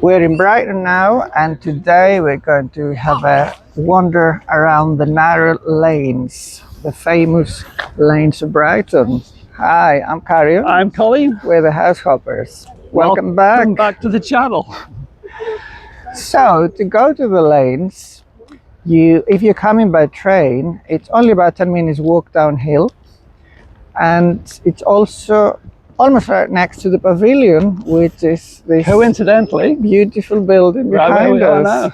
We're in Brighton now, and today we're going to have a wander around the narrow lanes, the famous lanes of Brighton. Hi, I'm Kario. I'm Colleen. We're the House Hoppers. Welcome back. Welcome back to the channel. So, to go to the lanes, if you're coming by train, it's only about 10 minutes walk downhill, and it's also almost right next to the pavilion, which is this Coincidentally, beautiful building right where behind we are us. now.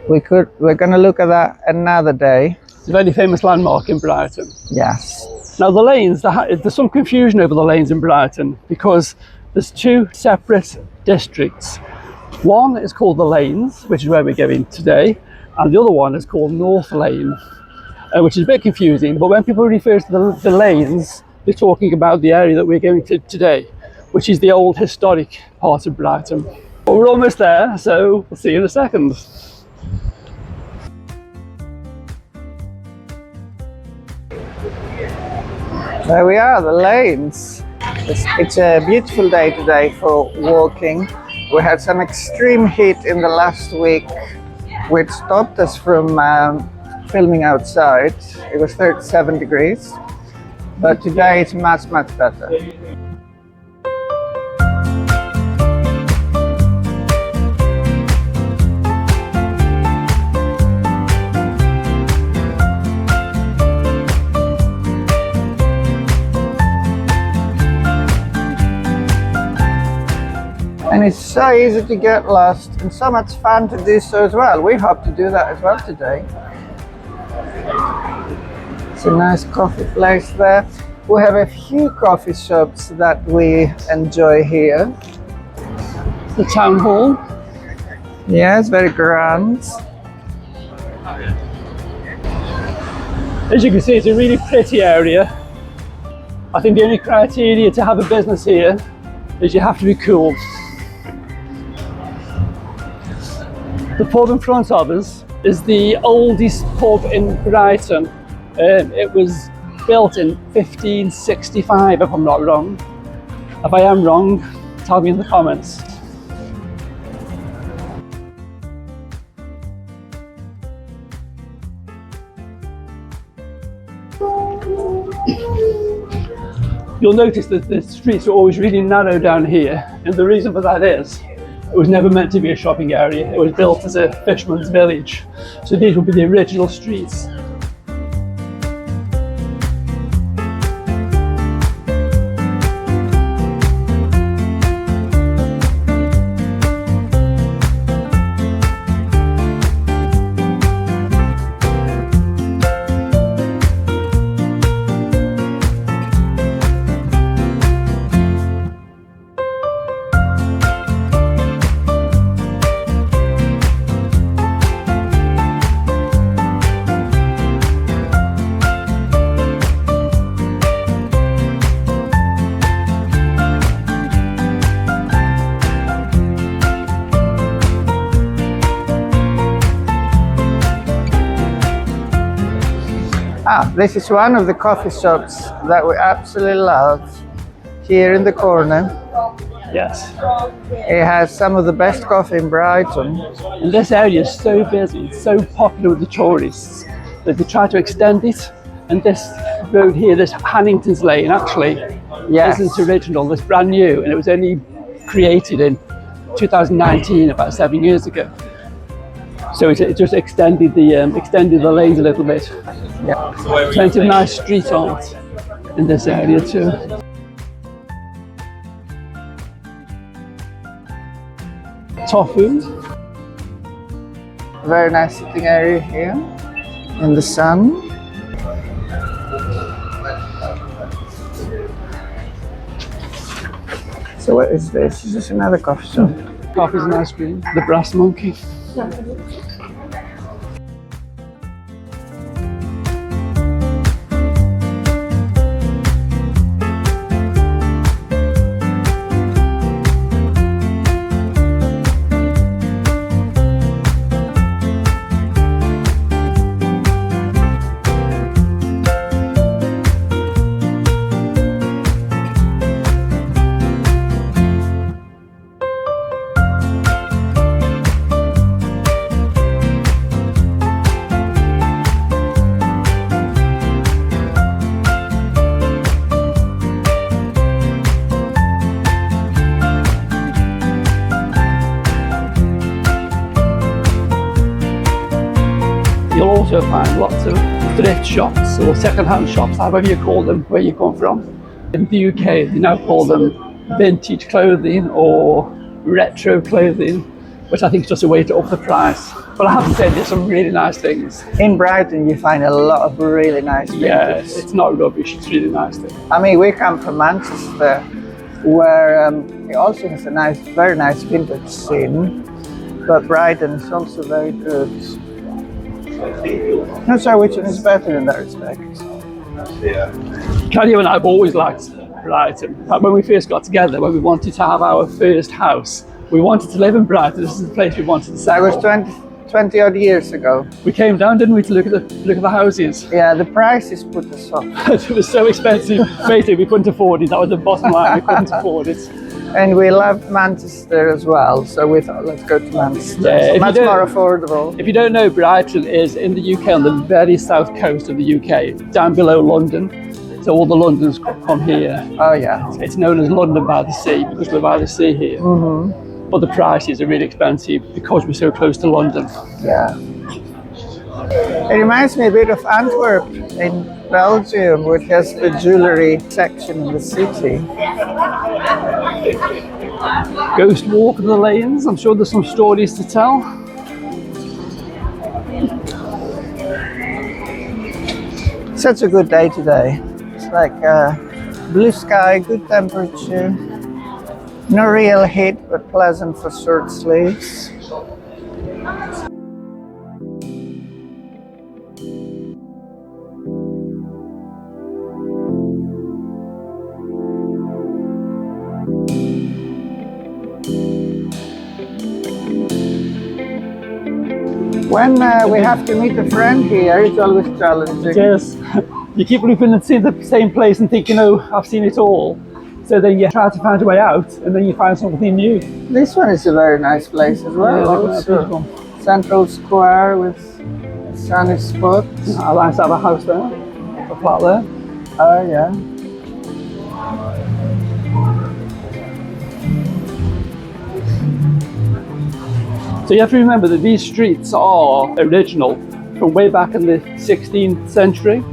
We're going to look at that another day. It's a very famous landmark in Brighton. Yes. Now the lanes, there's some confusion over the lanes in Brighton because there's two separate districts. One is called the Lanes, which is where we're going today, and the other one is called North Lane, which is a bit confusing, but when people refer to the lanes, they're talking about the area that we're going to today, which is the old historic part of Brighton. But we're almost there, so we'll see you in a second. There we are, the lanes. It's a beautiful day today for walking. We had some extreme heat in the last week, which stopped us from filming outside. It was 37 degrees, but today it's much better. And it's so easy to get lost and so much fun to do so as well. We hope to do that as well today. It's a nice coffee place there. We have a few coffee shops that we enjoy here. The town hall. Yeah, it's very grand. As you can see, it's a really pretty area. I think the only criteria to have a business here is you have to be cool. The pub in front of us is the oldest pub in Brighton. It was built in 1565, if I'm not wrong. If I am wrong, tell me in the comments. You'll notice that the streets are always really narrow down here, and the reason for that is it was never meant to be a shopping area. It was built as a fisherman's village. So these will be the original streets. This is one of the coffee shops that we absolutely love here in the corner. Yes. It has some of the best coffee in Brighton. And this area is so busy, it's so popular with the tourists that they try to extend it. And this road here, this Hanningtons Lane, actually isn't original, it's brand new, and it was only created in 2019, about 7 years ago. So it just extended the lanes a little bit. Yeah. Plenty of nice street art in this area too. Tofu. Very nice sitting area here in the sun. So what is this? Is this another coffee shop? Coffees and ice cream. The Brass Monkey. also find lots of thrift shops or second-hand shops, however you call them, where you come from. In the UK, they now call them vintage clothing or retro clothing, which I think is just a way to up the price. But I have to say, there's some really nice things. In Brighton, you find a lot of really nice things. Yes, it's not rubbish, it's really nice things. I mean, we come from Manchester, where it also has a nice, very nice vintage scene, but Brighton is also very good. Not sure which one is better in that respect. Kelly and I have always liked Brighton. When we first got together, when we wanted to have our first house, we wanted to live in Brighton. This is the place we wanted to That settle. was 20 odd years ago. We came down, didn't we, to look at the houses. Yeah, the prices put us off. It was so expensive. Basically, we couldn't afford it. That was the bottom line. We couldn't afford it. And we loved Manchester as well, so we thought, let's go to Manchester. Yeah, It's if you much don't- more affordable. If you don't know, Brighton is in the UK on the very south coast of the UK, down below London. So all the Londoners come here. Oh yeah. It's known as London by the Sea because we're by the sea here. But the prices are really expensive because we're so close to London. Yeah. It reminds me a bit of Antwerp in Belgium, which has the jewellery section in the city. Ghost walk in the lanes. I'm sure there's some stories to tell. Such a good day today. It's like blue sky, good temperature. No real heat, but pleasant for short sleeves. When we have to meet a friend here, it's always challenging. Yes. You keep looking and seeing the same place and think, I've seen it all. So then you try to find a way out and then you find something new. This one is a very nice place as well. Yeah, that's also. beautiful. Central Square with sunny spots. I like to have a house there, a flat there. Oh yeah. So you have to remember that these streets are original from way back in the 16th century.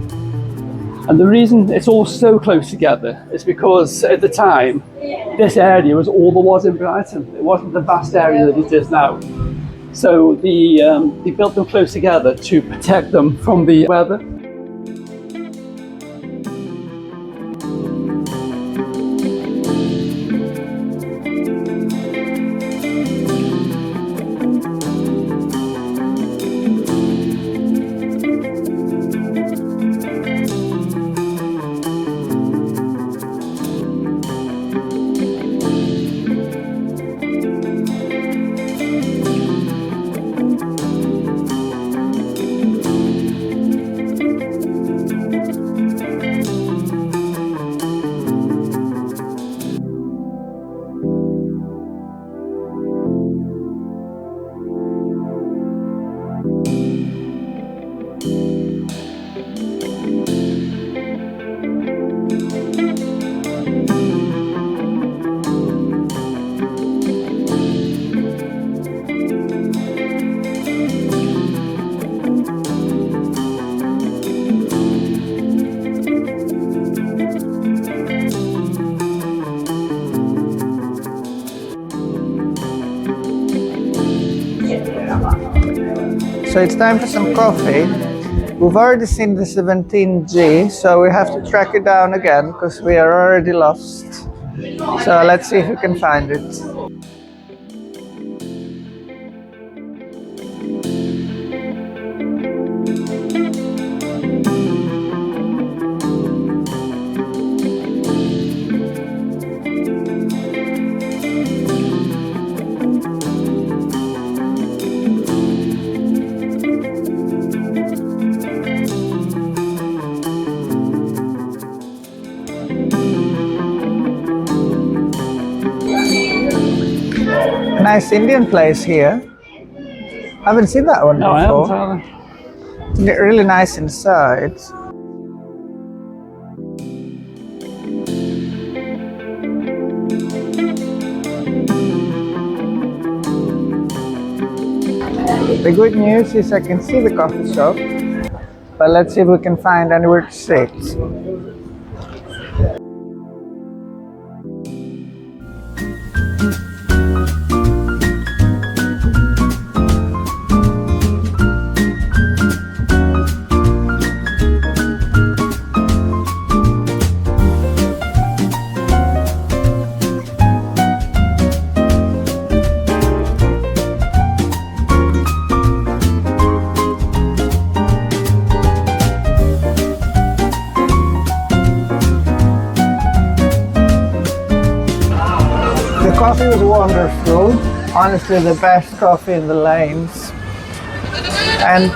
And the reason it's all so close together is because at the time, this area was all there was in Brighton. It wasn't the vast area that it is now. So they built them close together to protect them from the weather. So it's time for some coffee. We've already seen the 17G, so we have to track it down again because we are already lost. So let's see if we can find it. Nice Indian place here. Haven't seen that one No, I haven't before. either. Isn't it really nice inside? The good news is I can see the coffee shop. but let's see if we can find anywhere to sit. The coffee was wonderful, honestly the best coffee in the lanes. And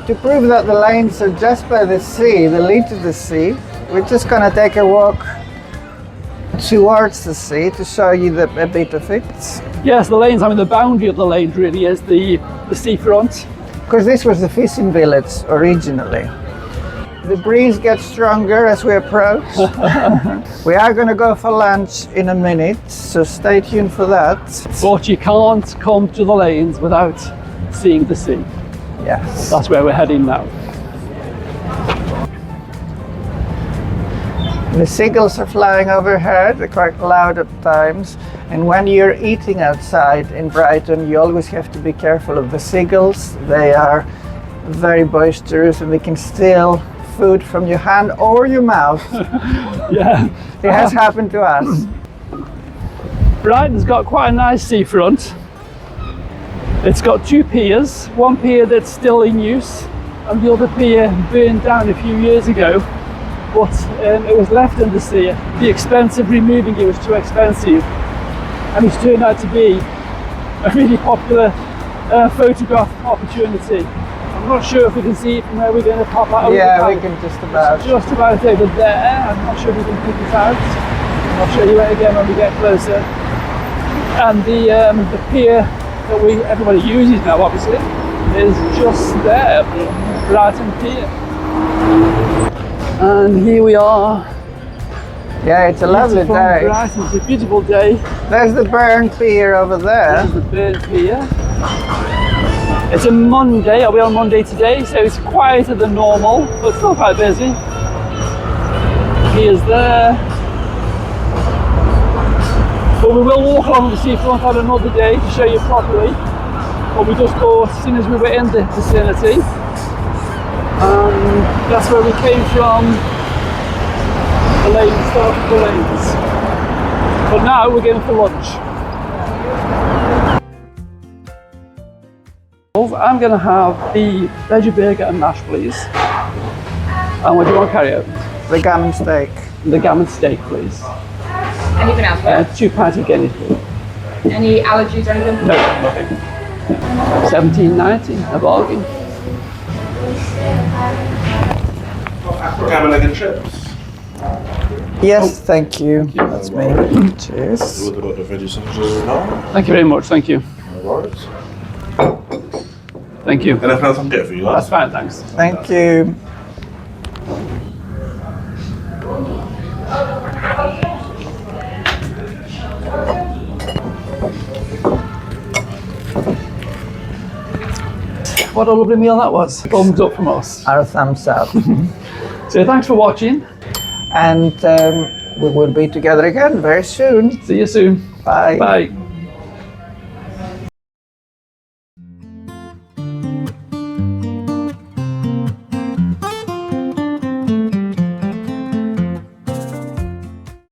to prove that the lanes are just by the sea, they lead to the sea, we're just going to take a walk towards the sea to show you a bit of it. Yes, the lanes, I mean the boundary of the lanes really is the seafront. Because this was the fishing village originally. The breeze gets stronger as we approach. We are going to go for lunch in a minute, so stay tuned for that. But you can't come to the lanes without seeing the sea. Yes. That's where we're heading now. The seagulls are flying overhead, they're quite loud at times. And when you're eating outside in Brighton, you always have to be careful of the seagulls. They are very boisterous and they can steal food from your hand or your mouth. Yeah. It has happened to us. Brighton's got quite a nice seafront. It's got two piers, one pier that's still in use and the other pier burned down a few years ago, but it was left in the sea. The expense of removing it was too expensive, and it's turned out to be a really popular photograph opportunity. I'm not sure if we can see it from where we're going to pop out. Yeah, we can just about. It's just about over there. I'm not sure if we can pick it out. I'll show you it again when we get closer. And the pier that everybody uses now, obviously, is just there, Brighton Pier. And here we are. Yeah, it's a lovely day. Brighton, it's a beautiful day. There's the Burn Pier over there. There's the Burn Pier. It's a Monday, we on Monday today, so it's quieter than normal, but still quite busy. Here's there. But we will walk along the seafront on another day to show you properly what we just thought as soon as we were in the vicinity. That's where we came from, the Lain, start of the lanes. But now we're going for lunch. I'm going to have the veggie burger and mash, please. And what do you want to carry out? The gammon steak. The gammon steak, please. Anything else? 2 pints of Guinness. Any allergies or anything? No, nothing. $17.90, a bargain. Gammon egg and chips. Yes, thank you. That's me. Cheers. What about the veggie sausages now? Thank you very much, thank you. No worries. Thank you. Anything else I can get for you, That's lads? fine, thanks. Thank you. What a lovely meal that was. Thumbs up from us. Our thumbs up. So thanks for watching. And we will be together again very soon. See you soon. Bye. Bye.